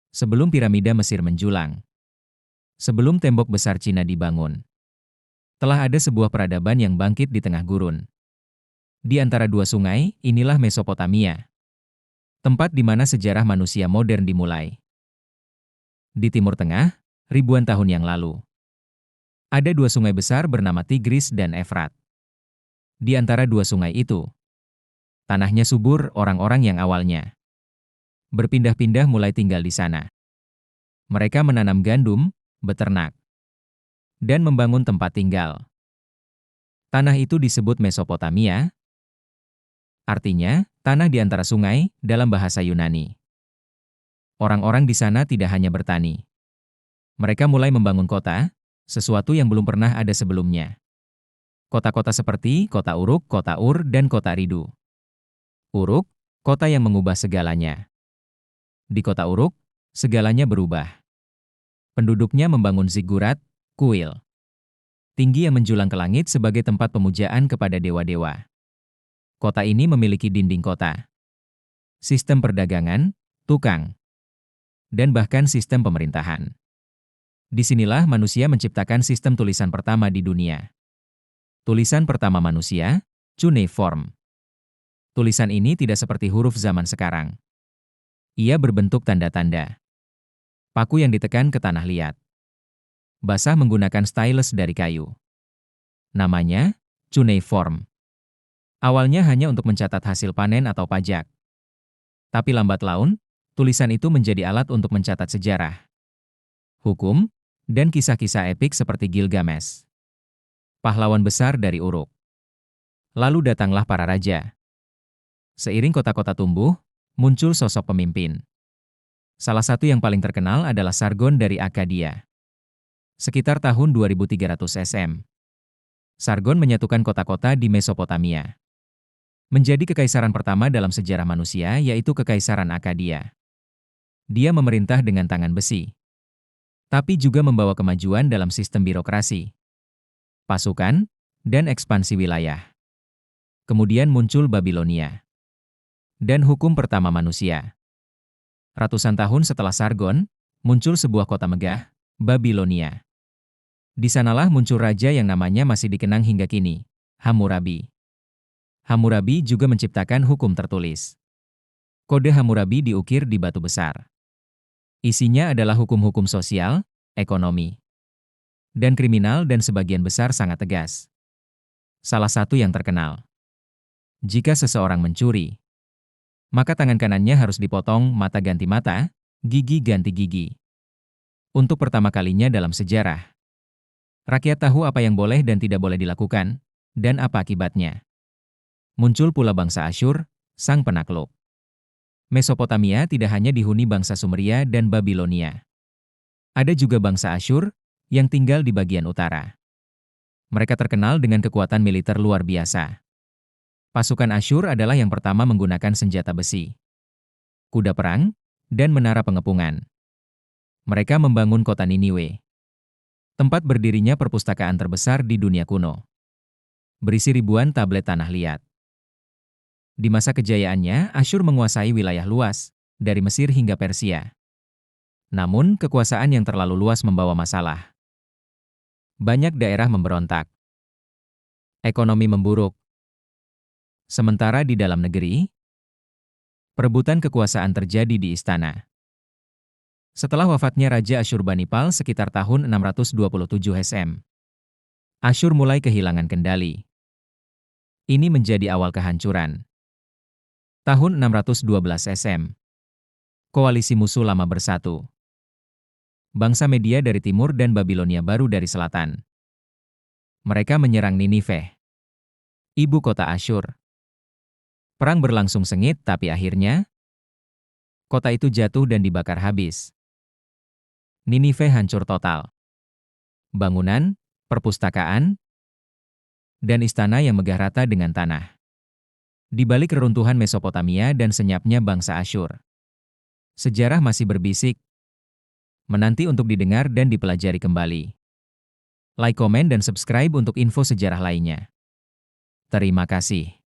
Sebelum piramida Mesir menjulang. Sebelum tembok besar Cina dibangun. Telah ada sebuah peradaban yang bangkit di tengah gurun. Di antara dua sungai, inilah Mesopotamia. Tempat di mana sejarah manusia modern dimulai. Di Timur Tengah, ribuan tahun yang lalu. Ada dua sungai besar bernama Tigris dan Efrat. Di antara dua sungai itu, tanahnya subur orang-orang yang awalnya berpindah-pindah mulai tinggal di sana. Mereka menanam gandum, beternak, dan membangun tempat tinggal. Tanah itu disebut Mesopotamia, artinya tanah di antara sungai dalam bahasa Yunani. Orang-orang di sana tidak hanya bertani. Mereka mulai membangun kota, sesuatu yang belum pernah ada sebelumnya. Kota-kota seperti Kota Uruk, Kota Ur, dan Kota Ridu. Uruk, kota yang mengubah segalanya. Di Kota Uruk, segalanya berubah. Penduduknya membangun zigurat, kuil tinggi yang menjulang ke langit sebagai tempat pemujaan kepada dewa-dewa. Kota ini memiliki dinding kota, sistem perdagangan, tukang, dan bahkan sistem pemerintahan. Disinilah manusia menciptakan sistem tulisan pertama di dunia. Tulisan pertama manusia, cuneiform. Tulisan ini tidak seperti huruf zaman sekarang. Ia berbentuk tanda-tanda. Paku yang ditekan ke tanah liat. Basah menggunakan stylus dari kayu. Namanya, cuneiform. Awalnya hanya untuk mencatat hasil panen atau pajak. Tapi lambat laun, tulisan itu menjadi alat untuk mencatat sejarah, hukum, dan kisah-kisah epik seperti Gilgamesh, pahlawan besar dari Uruk. Lalu datanglah para raja. Seiring kota-kota tumbuh, muncul sosok pemimpin. Salah satu yang paling terkenal adalah Sargon dari Akkadia. Sekitar tahun 2300 SM. Sargon menyatukan kota-kota di Mesopotamia. Menjadi kekaisaran pertama dalam sejarah manusia, yaitu Kekaisaran Akkadia. Dia memerintah dengan tangan besi, tapi juga membawa kemajuan dalam sistem birokrasi, pasukan, dan ekspansi wilayah. Kemudian muncul Babilonia dan hukum pertama manusia. Ratusan tahun setelah Sargon, muncul sebuah kota megah, Babilonia. Di sanalah muncul raja yang namanya masih dikenang hingga kini, Hammurabi. Hammurabi juga menciptakan hukum tertulis. Kode Hammurabi diukir di batu besar. Isinya adalah hukum-hukum sosial, ekonomi, dan kriminal, dan sebagian besar sangat tegas. Salah satu yang terkenal. Jika seseorang mencuri, maka tangan kanannya harus dipotong, mata ganti mata, gigi ganti gigi. Untuk pertama kalinya dalam sejarah, rakyat tahu apa yang boleh dan tidak boleh dilakukan, dan apa akibatnya. Muncul pula bangsa Asyur, sang penakluk. Mesopotamia tidak hanya dihuni bangsa Sumeria dan Babilonia. Ada juga bangsa Asyur yang tinggal di bagian utara. Mereka terkenal dengan kekuatan militer luar biasa. Pasukan Asyur adalah yang pertama menggunakan senjata besi, kuda perang, dan menara pengepungan. Mereka membangun kota Niniwe, tempat berdirinya perpustakaan terbesar di dunia kuno, berisi ribuan tablet tanah liat. Di masa kejayaannya, Asyur menguasai wilayah luas, dari Mesir hingga Persia. Namun, kekuasaan yang terlalu luas membawa masalah. Banyak daerah memberontak. Ekonomi memburuk. Sementara di dalam negeri, perebutan kekuasaan terjadi di istana. Setelah wafatnya Raja Asyurbanipal sekitar tahun 627 SM, Asyur mulai kehilangan kendali. Ini menjadi awal kehancuran. Tahun 612 SM. Koalisi musuh lama bersatu. Bangsa Media dari timur dan Babilonia baru dari selatan. Mereka menyerang Ninive, ibu kota Asyur. Perang berlangsung sengit, tapi akhirnya kota itu jatuh dan dibakar habis. Ninive hancur total. Bangunan, perpustakaan, dan istana yang megah rata dengan tanah. Di balik reruntuhan Mesopotamia dan senyapnya bangsa Asyur, sejarah masih berbisik, menanti untuk didengar dan dipelajari kembali. Like, komen, dan subscribe untuk info sejarah lainnya. Terima kasih.